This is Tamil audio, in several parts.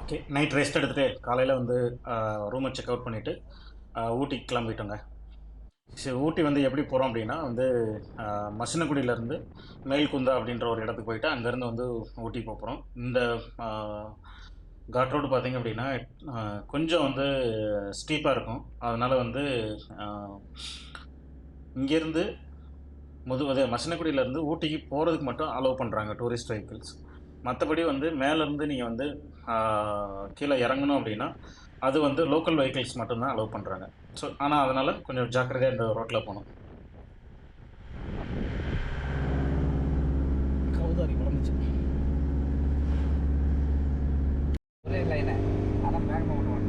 ஓகே. நைட் ரெஸ்ட் எடுத்துட்டு காலையில் வந்து ரூமை செக் அவுட் பண்ணிவிட்டு ஊட்டிக்கு கிளம்பிட்டோங்க. சரி, ஊட்டி வந்து எப்படி போகிறோம் அப்படின்னா வந்து மசினகுடியிலேருந்து மேல்குந்தா அப்படின்ற ஒரு இடத்துக்கு போயிட்டு அங்கேருந்து வந்து ஊட்டி போகிறோம். இந்த காட் ரோடு பார்த்திங்க அப்படின்னா கொஞ்சம் வந்து ஸ்டீப்பாக இருக்கும். அதனால் வந்து இங்கேருந்து மசினகுடியிலேருந்து ஊட்டிக்கு போகிறதுக்கு மட்டும் அலோவ் பண்ணுறாங்க டூரிஸ்ட் வெஹிக்கிள்ஸ். மற்றபடி வந்து மேலேருந்து நீங்கள் வந்து கீழே இறங்கணும் அப்படின்னா அது வந்து லோக்கல் வெஹிக்கிள்ஸ் மட்டும்தான் அலோவ் பண்ணுறாங்க. ஸோ ஆனால் அதனால் கொஞ்சம் ஜாக்கிரதையாக இந்த ரோட்டில் போகணும். கௌதாரி குழம்புச்சு இல்லை அதான் வேகமாக பண்ணுவாங்க.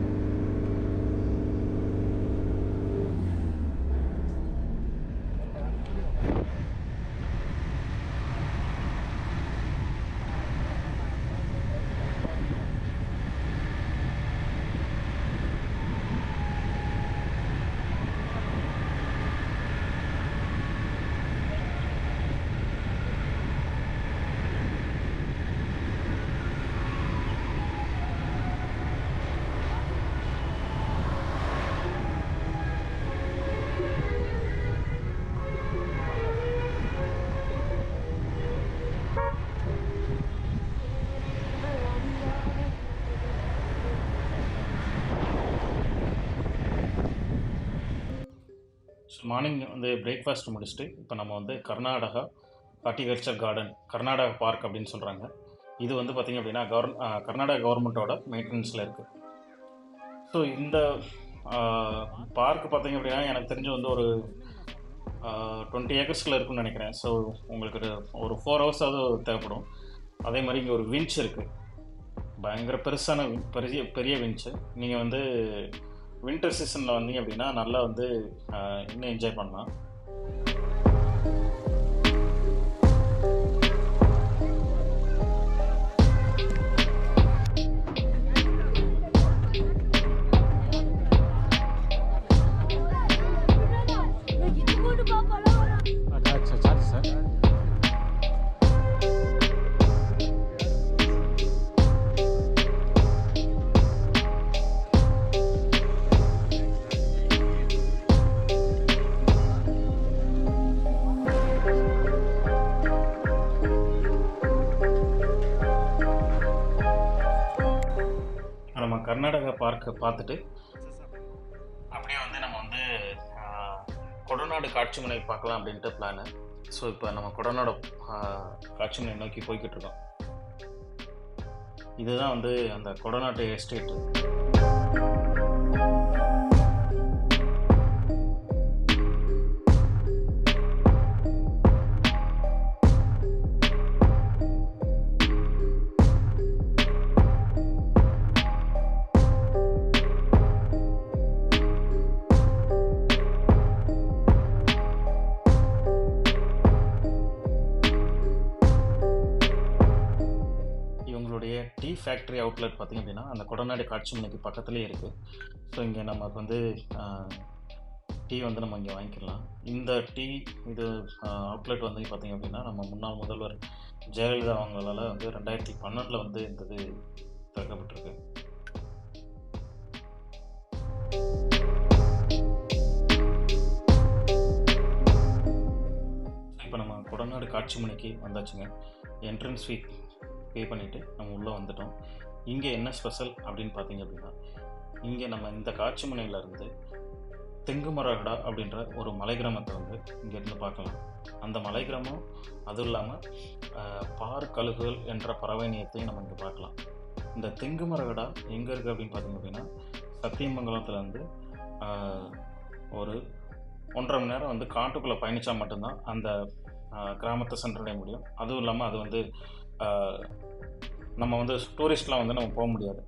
ஸோ மார்னிங் வந்து பிரேக்ஃபாஸ்ட் முடிச்சுட்டு இப்போ நம்ம வந்து Karnataka horticulture garden, Karnataka park அப்படின்னு சொல்கிறாங்க. இது வந்து பார்த்திங்க அப்படின்னா கர்நாடகா கவர்மெண்ட்டோட மெயின்டெனன்ஸில் இருக்குது. ஸோ இந்த பார்க் பார்த்திங்க அப்படின்னா எனக்கு தெரிஞ்சு வந்து ஒரு 20 ஏக்கர்ஸில் இருக்குன்னு நினைக்கிறேன். ஸோ உங்களுக்கு ஒரு 4 ஹவர்ஸாவது தேவைப்படும். அதே மாதிரி இங்கே ஒரு வின்ச் இருக்குது, பயங்கர பெருசான பெரிய வின்ச்சு. நீங்கள் வந்து வின்டர் சீசனில் வந்தீங்க அப்படின்னா நல்லா வந்து இன்னும் என்ஜாய் பண்ணலாம். நம்ம கர்நாடகா பார்க்கை பார்த்துட்டு அப்படியே வந்து நம்ம வந்து கொடநாடு காட்சிமனை பார்க்கலாம் அப்படின்ட்டு பிளானு. ஸோ இப்போ நம்ம கொடநாடு காட்சிமனை நோக்கி போய்கிட்டு இருக்கோம். இதுதான் வந்து அந்த கொடநாட்டு எஸ்டேட்டு. டீ ஃபேக்ட்ரி அவுட்லெட் பார்த்திங்க அப்படின்னா அந்த கொடநாடு காட்சிமனைக்கு பக்கத்துலேயே இருக்குது. ஸோ இங்கே நமக்கு வந்து டீ வந்து நம்ம இங்கே வாங்கிக்கலாம். இந்த டீ இது அவுட்லெட் வந்து பார்த்திங்க அப்படின்னா நம்ம முன்னாள் முதல்வர் ஜெயலலிதா அவங்களால் வந்து 2012 வந்து இந்த இது திறக்கப்பட்டிருக்கு. இப்போ நம்ம கொடநாடு காட்சிமனைக்கு வந்தாச்சுங்க. என்ட்ரன்ஸ் ஃபீ பே பண்ணிவிட்டு நம்ம உள்ளே வந்துட்டோம். இங்கே என்ன ஸ்பெஷல் அப்படின்னு பார்த்தீங்க அப்படின்னா இங்கே நம்ம இந்த காட்சிமனையிலேருந்து தெங்குமரகடா அப்படின்ற ஒரு மலை கிராமத்தை வந்து இங்கேருந்து பார்க்கலாம். அந்த மலை கிராமம் அதுவும் இல்லாமல் பார் கழுகுகள் என்ற பறவை இனத்தையும் நம்ம இங்கே பார்க்கலாம். இந்த தெங்குமரகடா எங்கே இருக்குது அப்படின்னு பார்த்தீங்க அப்படின்னா சத்தியமங்கலத்துலேருந்து ஒரு 1.5 மணி நேரம் வந்து காட்டுக்குள்ளே பயணித்தா மட்டும்தான் அந்த கிராமத்தை சென்றடைய முடியும். அதுவும் இல்லாமல் அது வந்து நம்ம வந்து டூரிஸ்ட்லாம் வந்து நம்ம போக முடியாது.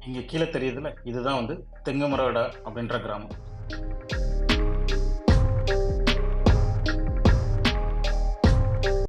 இங்கே கீழே தெரியுதுல்ல, இதுதான் வந்து தெங்குமரடா அப்படின்ற கிராமம்.